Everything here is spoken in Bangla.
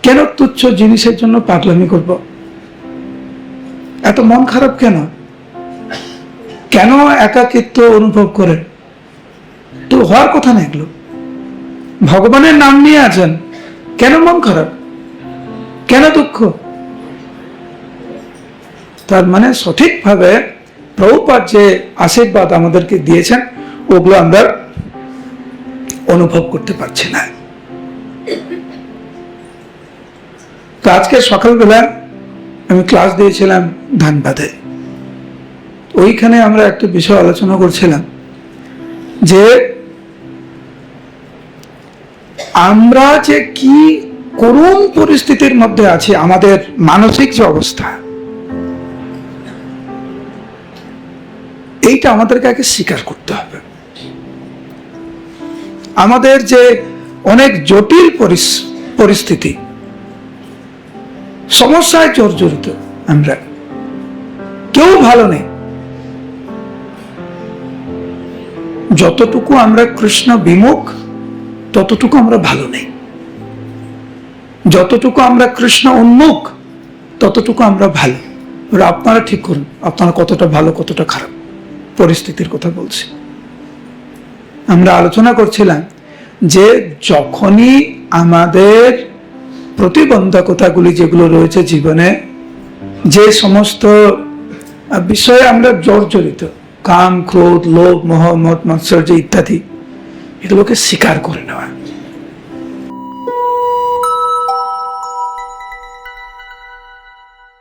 কেন তুচ্ছ জিনিসের জন্য পাগলামি করব? এত মন খারাপ কেন? কেন একাকিত্ব অনুভব করে? তো হওয়ার কথা না এগুলো। ভগবানের নাম নিয়ে আছেন, কেন মন খারাপ, কেন দুঃখ? তার মানে সঠিকভাবে প্রভুপাদ যে আশীর্বাদ আমাদেরকে দিয়েছেন ওগুলো আমরা অনুভব করতে পারছি না। তো আজকে সকালবেলা আমি ক্লাস দিয়েছিলাম ধানবাদে। ওইখানে আমরা একটা বিষয় আলোচনা করছিলাম যে আমরা যে কি করুণ পরিস্থিতির মধ্যে আছি, আমাদের মানসিক যে অবস্থা, এইটা আমাদেরকে আগে স্বীকার করতে হবে। আমাদের যে অনেক জটিল পরিস্থিতি, সমস্যায় জর্জরিত, আমরা কেউ ভালো নেই। যতটুকু আমরা কৃষ্ণ বিমুখ ততটুকু আমরা ভালো নেই, যতটুকু আমরা কৃষ্ণ উন্মুখ ততটুকু আমরা ভালো। আপনারা ঠিক করুন আপনারা কতটা ভালো কতটা খারাপ। পরিস্থিতির কথা বলছি। আমরা আলোচনা করছিলাম যে যখনই আমাদের প্রতিবন্ধকতাগুলি যেগুলো রয়েছে জীবনে, যে সমস্ত বিষয়ে আমরা জর্জরিত, কাম, ক্রোধ, লোভ, মোহ, মদ, মাৎসর্য ইত্যাদি, এগুলোকে স্বীকার করে নেওয়া।